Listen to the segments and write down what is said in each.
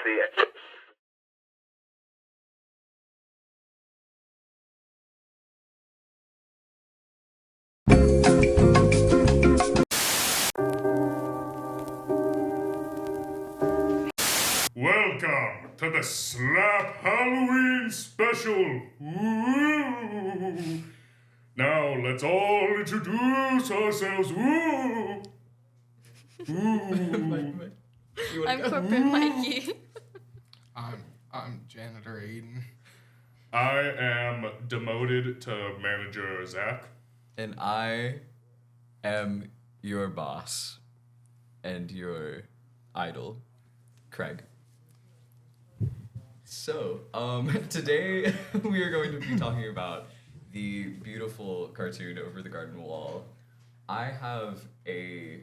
Welcome to the Slap Halloween special. Ooh. Now let's all introduce ourselves. Ooh. Ooh. I'm Corporate Mikey. I'm Janitor Aiden. I am demoted to Manager Zach. And I am your boss and your idol, Craig. So, today we are going to be talking about the beautiful cartoon Over the Garden Wall. I have a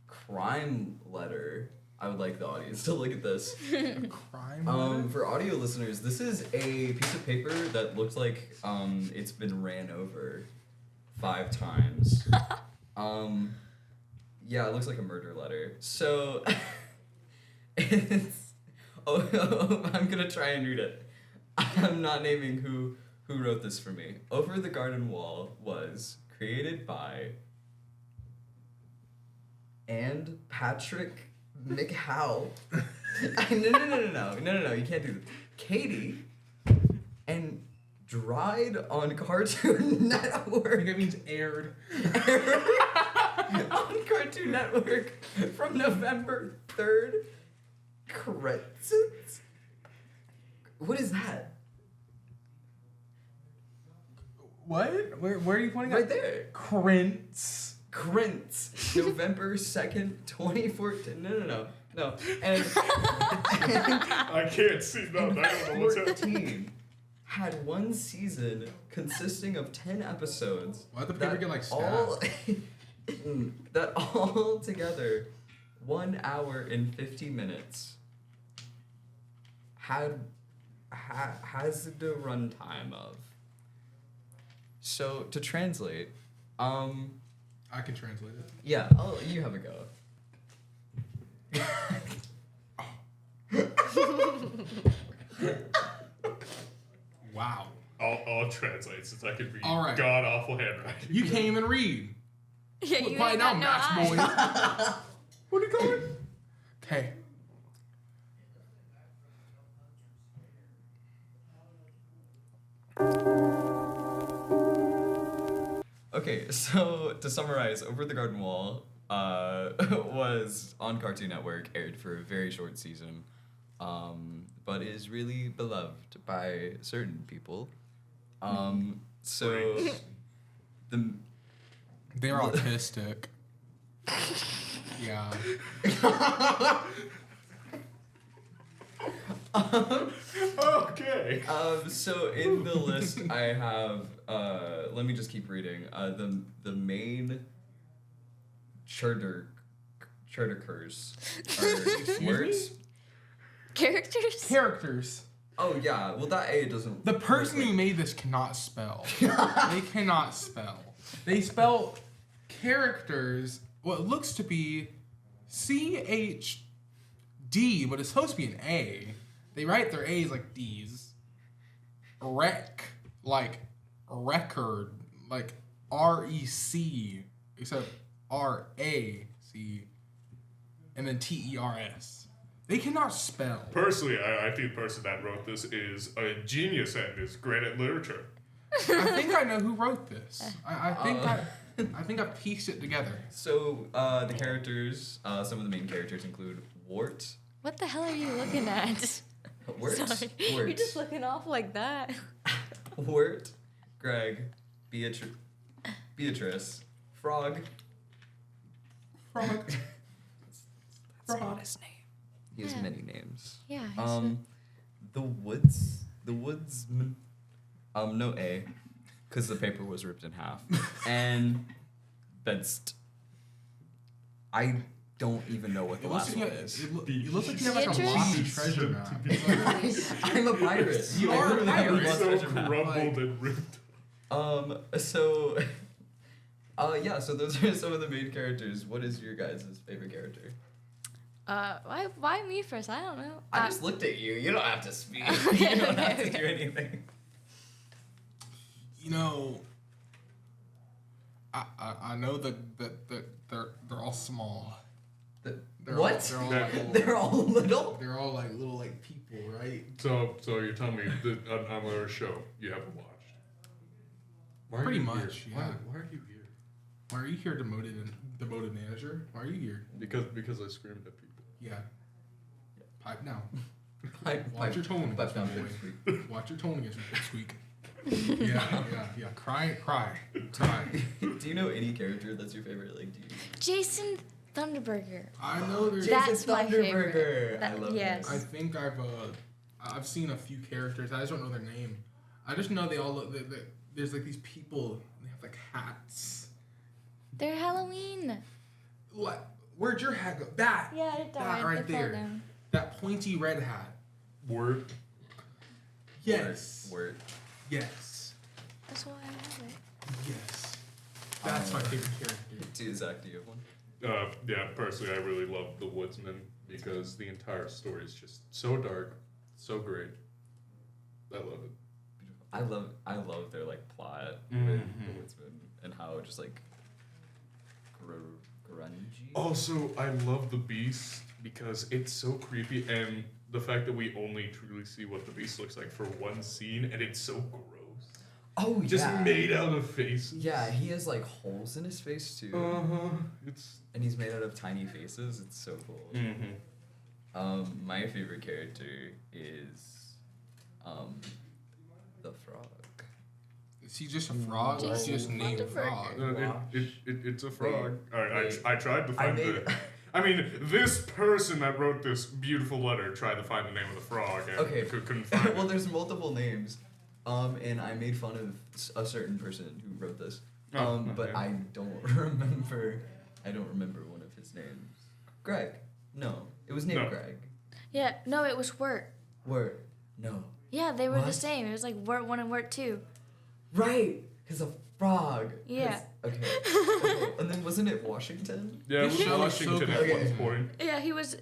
crime letter. I would like the audience to look at this. Crime letter? For audio listeners, this is a piece of paper that looks like it's been ran over 5 times. Yeah, it looks like a murder letter. So, it's... Oh, I'm gonna try and read it. I'm not naming who wrote this for me. Over the Garden Wall was created by and Patrick McHowell. No, you can't do this. Katie and dried on Cartoon Network. I think that means aired. On Cartoon Network from November 3rd. Crescents? What is that? What? Where are you pointing at? Right there. Crints. November 2nd, 2014. No. And I can't see nothing. I don't know what's happening. 14 had one season consisting of 10 episodes. Why'd the paper get like all stabbed? that all together 1 hour and 50 minutes has the runtime of. So to translate, I can translate it. yeah, you have a go. Wow. I'll translate since I can read All right. god awful handwriting. You can't even read. Yeah, you Quiet ain't down, got no Max boy. eyes. What are you going? Okay. Okay, so to summarize, Over the Garden Wall was on Cartoon Network, aired for a very short season, but is really beloved by certain people. So They're autistic. Yeah. Okay. So in the list I have, let me just keep reading. The main characters are words. Characters? Oh yeah, well that A doesn't. The person who made this cannot spell. They cannot spell. They spell characters what looks to be CHD, but it's supposed to be an A. They write their A's like D's. Like record, like REC, except RAC, and then TERS. They cannot spell. Personally, I think the person that wrote this is a genius and is great at literature. I think I know who wrote this. I think I pieced it together. So the characters, some of the main characters include Wart. What the hell are you looking at? Wart. Sorry. Wart. You're just looking off like that. Wart. Greg. Beatrice. Frog. Frog. That's not his name. He has Yeah. many names. Yeah. The Woodsman. No A, because the paper was ripped in half. And Bedst. I don't even know what the last one is. You look like you have like a Beatrice? lost treasure map. I'm a pirate. You I are a literally have pirate. lost So treasure map. crumbled and ripped. So yeah, so those are some of the main characters. What is your guys' favorite character? Why me first? I don't know. I just looked at you. You don't have to speak. Okay, You don't have okay, to do anything. You know, I know that they're all small. They're What? They're all like little, They're all little? they're all like little like people, right? So you're telling me that on our show you haven't watched? Why are Pretty you much, here? yeah. Why are you here? Why are you here, demoted manager? Why are you here? Because I screamed at people. Yeah. Pipe down. Pipe Watch your tone pipe against down, me, boy. squeak. Watch your tone against me, squeak. Yeah. Cry. Do you know any character that's your favorite? Like, do you? Jason Thunderburger. I know there's. Jason That's my Thunderburger. favorite. I love yes. I think I've seen a few characters. I just don't know their name. I just know they all look. There's like these people. They have like hats. They're Halloween. What? Where'd your hat go? That. Yeah, it That died. right It fell there. down. That pointy red hat. Word. Yes. Word. Yes. That's why I have it. Yes. That's my favorite character. Dude, Zach, do you have one? Yeah, personally, I really love The Woodsman because the entire story is just so dark, so great. I love it. I love their like plot Mhm. with the Woodsman and how just like grungy. Also, I love the Beast because it's so creepy, and the fact that we only truly see what the Beast looks like for one scene, and it's so gross. Oh, Just yeah. made out of faces. Yeah, he has like holes in his face too, It's. and he's made out of tiny faces. It's so cool. My favorite character is, the frog. Is he just a frog? Or is he just Jason named Thunderburger. Frog? It's a frog. Wait. I tried to find I mean, this person that wrote this beautiful letter tried to find the name of the frog and Okay. couldn't find Well, it. there's multiple names, and I made fun of a certain person who wrote this, but okay. I don't remember. I don't remember one of his names. Greg. No, it was named No. Greg. Yeah, no, it was Wirt. Word. No. Yeah, they were the What? same. It was like Wirt 1 and Wirt 2. Right. He's a frog. Yeah. Okay. And then wasn't it Washington? Yeah, it This was show is so Washington at good. one point. Yeah, he was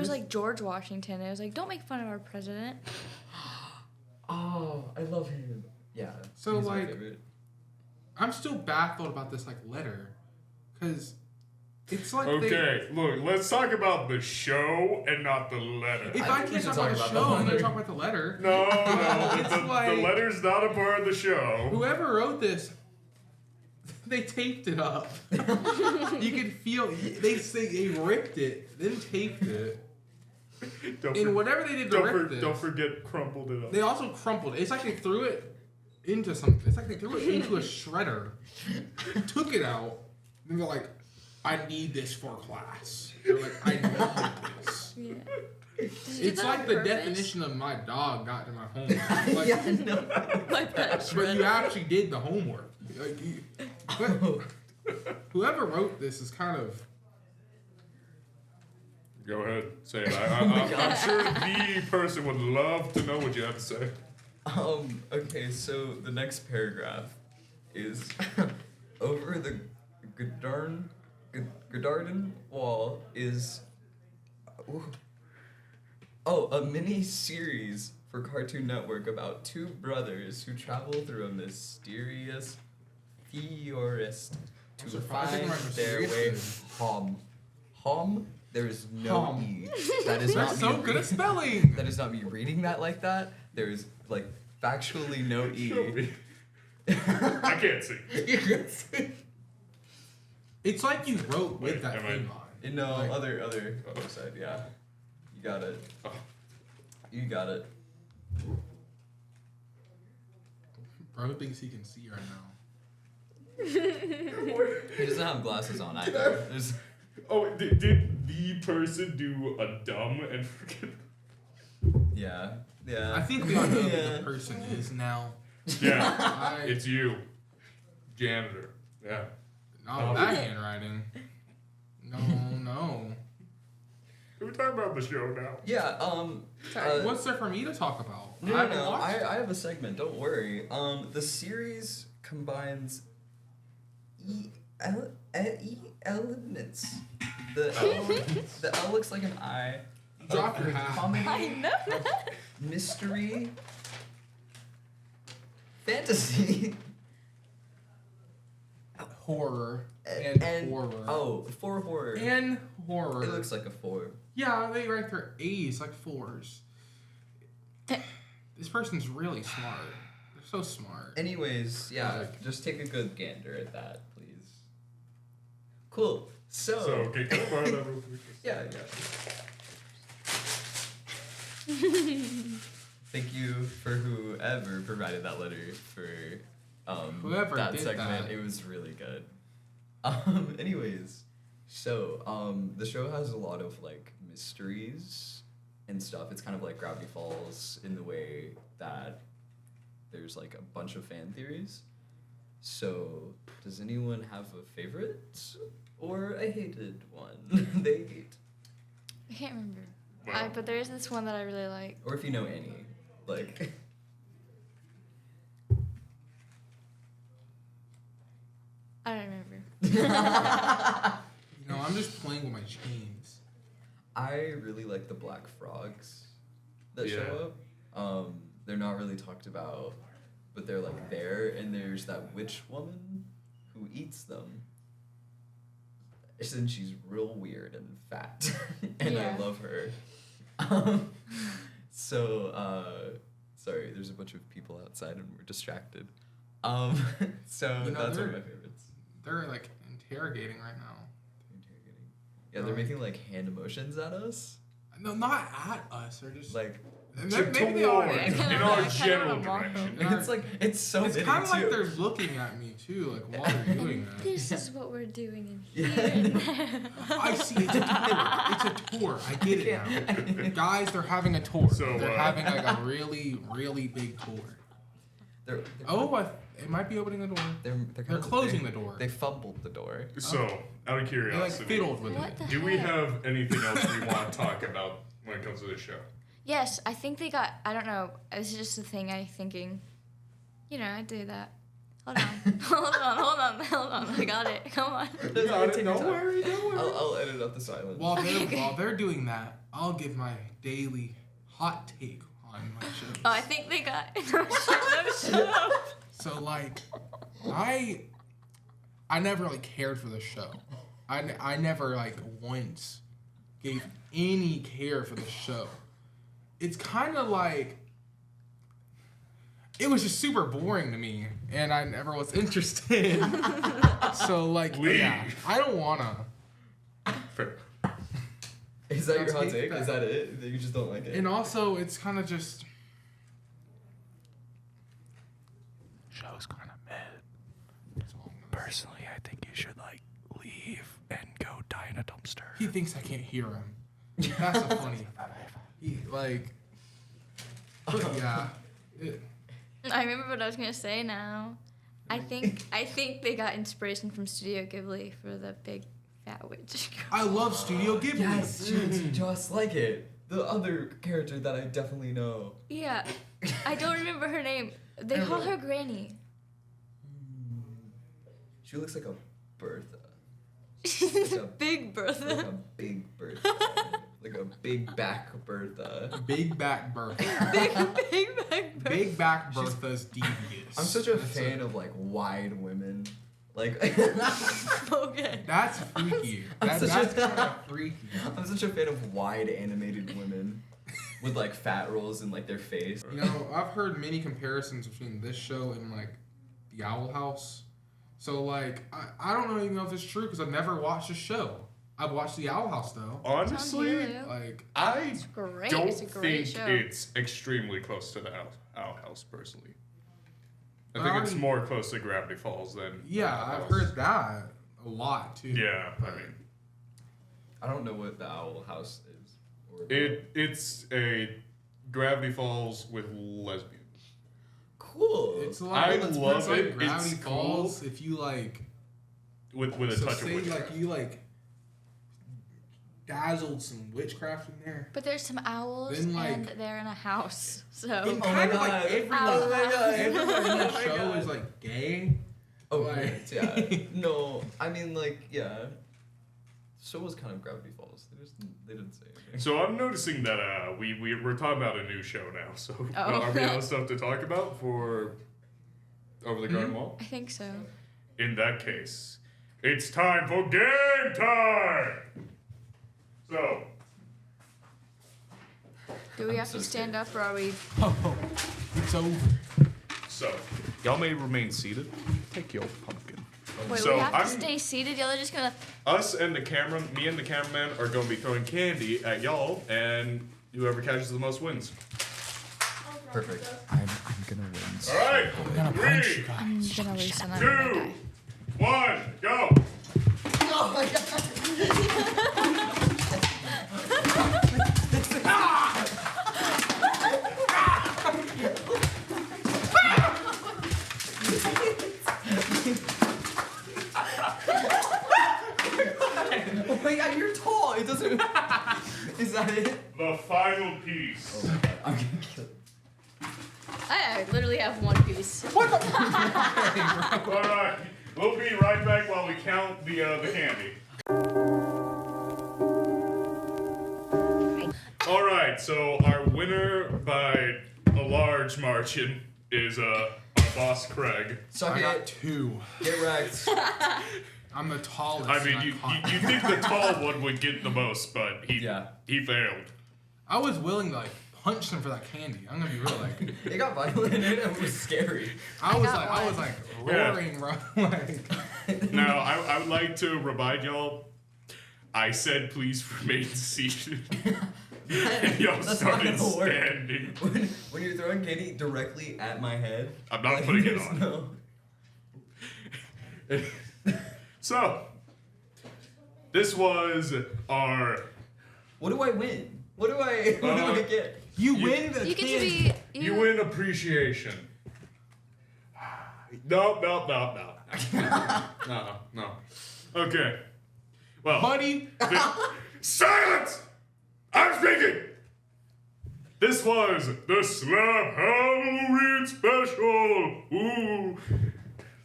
like George Washington. It was like, don't make fun of our president. Oh, I love him. Yeah. So, he's my like, favorite. I'm still baffled about this like letter, cause it's like Okay, look, let's talk about the show and not the letter. If I I think we can't should talk about the talk about show, the I'm gonna letter. talk about the letter. No, It's the like- letter's not a part of the show. Whoever wrote this, they taped it up. You could feel they ripped it, then taped it, Don't and for- whatever they did to rip this, don't forget crumpled it up. they also crumpled it. It's like they threw it into something. It's like they threw it into a shredder, took it out, and they're like, "I need this for class." They're like, "I need this." Yeah. Did you do It's that like on the purpose? definition of my dog got to my homework. Like, Yeah, no. Like that but you shredder. actually did the homework. Like, but whoever wrote this is kind of. Go ahead, say it. I'm sure the person would love to know what you have to say. Okay, so the next paragraph is over the Godarden wall is a mini series for Cartoon Network about two brothers who travel through a mysterious forest to surprising find right, their way mysterious. home. There is no Hum. E. That is not That's so me good at reading- spelling. That is not me reading that like that. There is like factually no Show E. me. I can't see. It's like you wrote with Wait, that am I- thing on. No, Like- other side, yeah. You got it. Oh. You got it. Bro thinks he can see right now. He doesn't have glasses on either. There's Oh, did the person do a dumb and forget? yeah. Yeah. I think we all know who Yeah. the person is now. Yeah, it's you, janitor. Yeah. Not that handwriting. No. We're talking about the show now. Yeah, What's there for me to talk about? No, haven't no, watched it. I have a segment, don't worry. The series combines Elements. The L looks like an I. Drop your hat. Comedy, I know. mystery, fantasy, Horror. And horror. Oh, 4 horror. And horror. It looks like a 4. Yeah, they write their A's like 4s. This person's really smart. They're so smart. Anyways, yeah, Like- just take a good gander at that, please. Cool. So, okay, can I borrow that real quick? Yeah. Thank you for whoever provided that letter for Whoever that did segment. that. It was really good. Anyways, so the show has a lot of like mysteries and stuff. It's kind of like Gravity Falls in the way that there's like a bunch of fan theories. So, does anyone have a favorite or a hated one? They hate. I can't remember. Wow. But there is this one that I really like. Or if you know any, like. I don't remember. You know, I'm just playing with my chains. I really like the black frogs that Yeah. show up. They're not really talked about, but they're like there, and there's that witch woman who eats them. And she's real weird and fat, and I Yeah. love her. Sorry, there's a bunch of people outside and we're distracted. So You know, that's one of they're- my favorites. They're like interrogating right now. Interrogating. Yeah, they're making like hand emotions at us. No, not at us. They're just Like maybe they are. Toward, Yeah. in our I general kinda want direction. them. it's like it's so It's many kind of like too. they're looking at me too, like while they're doing that. This is what we're doing in Yeah. here and there. I see. It's a tour. It's a tour. I get it now. Guys, they're having a tour. So, They're having like a really, really big tour. They're It might be opening the door. they're closing the door. They fumbled the door. So, out of They like curiosity, fiddled with What it. the do we heck? have anything else we want to talk about when it comes to this show? Yes, I think they got. I don't know. This is just a thing I'm thinking. You know, I do that. Hold on. Hold on. I got it. Come on. Don't worry. I'll edit out the silence. While they're doing that, I'll give my daily hot take on my shows. Oh, I think they got. No, shut up. So like, I never like cared for the show. I never like once gave any care for the show. It's kind of like it was just super boring to me, and I never was interested. So like, yeah, I don't wanna. Fair. Is that your I'll hot take take? that. Is that it? That you just don't like it? And also, it's kind of just. Show's kind of mid. Personally, I think you should like leave and go die in a dumpster. He thinks I can't hear him. That's so funny. He like. But yeah. I remember what I was gonna say now. I think they got inspiration from Studio Ghibli for the big fat witch. I love Studio Ghibli. Yes, it's just like it. The other character that I definitely know. Yeah, I don't remember her name. They I don't call know. her Granny. She looks like a Bertha. She's a- a big Like Bertha. a big Bertha. Like a big back Bertha. Big back Bertha. big back Bertha. Big back Bertha's devious. I'm such a That's fan of like wide women. Like Okay. That's freaky. I'm such That's a- kind of freaky. I'm such a fan of wide animated women with like fat rolls in like their face. You know, I've heard many comparisons between this show and like the Owl House. So like, I don't even know if it's true because I've never watched the show. I've watched the Owl House though. Honestly, Sounds Like, I It's great. don't It's a great think show. it's extremely close to the Owl House, personally. I But think I it's mean- more close to Gravity Falls than. yeah, Owl I've House. heard that a lot too. Yeah, I mean, I don't know what the Owl House is. Or it's a Gravity Falls with lesbians. cool. It's I like love it's like it. Gravity It's cool. Falls if you like. With a So touch say of witchcraft. like you like dazzled some witchcraft in there. But there's some owls Then, like- and they're in a house. So And Oh my kind of God. like Oh my God. everyone in the Oh my show God. is like gay, Oh, Like- right, yeah. No, I mean, like, yeah. So was kind of Gravity Falls. They didn't say anything. So I'm noticing that we're talking about a new show now. So Oh. are we out of stuff to talk about for Over the Garden Wall? I think so. In that case, it's time for game time. So Do we I'm have so to stand scared. up or are we? Oh, it's over. so y'all may remain seated. Take your pumpkin. Wait, So we have I'm- to stay seated. Y'all are just gonna. Us and the camera, me and the cameraman are going to be throwing candy at y'all, and whoever catches the most wins. Perfect. I'm gonna win. All right, I'm gonna punch you 3, guys. I'm gonna lose and I'm gonna 2, die. 1, go. Oh my god! Oh my god, you're tall! It doesn't. Is that it? The final piece. I'm gonna kill. I literally have one piece. All right, we'll be right back while we count the candy. All right, so our winner by a large margin is our boss Craig. Suck I got it. 2. Get wrecked. I'm the tallest. I mean, and you caught- you think the tall one would get the most, but he failed. I was willing to like punch them for that candy. I'm gonna be real. Like, It got violent and it was scary. I was got like one. roaring, bro. Like, Now, I would like to remind y'all, I said please remain seated. And y'all That's not started gonna work. standing. When you're throwing candy directly at my head, I'm not putting it there's on. No. So, this was our. What do I win? What do I get? you win the You get to candy. be. You win appreciation. No. No. Okay. Well. Buddy, Silence! I'm speaking! This was the Slap Halloween special! Ooh!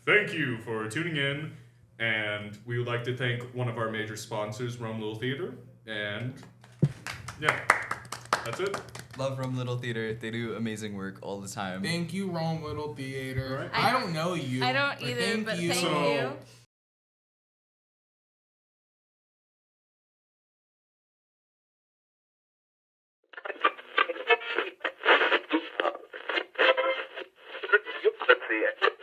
Thank you for tuning in, and we would like to thank one of our major sponsors, Rome Little Theater, and yeah, that's it. Love Rome Little Theater. They do amazing work all the time. thank you, Rome Little Theater. Alright. I don't know you. I don't but either, thank but you. thank So- you. Let's see it.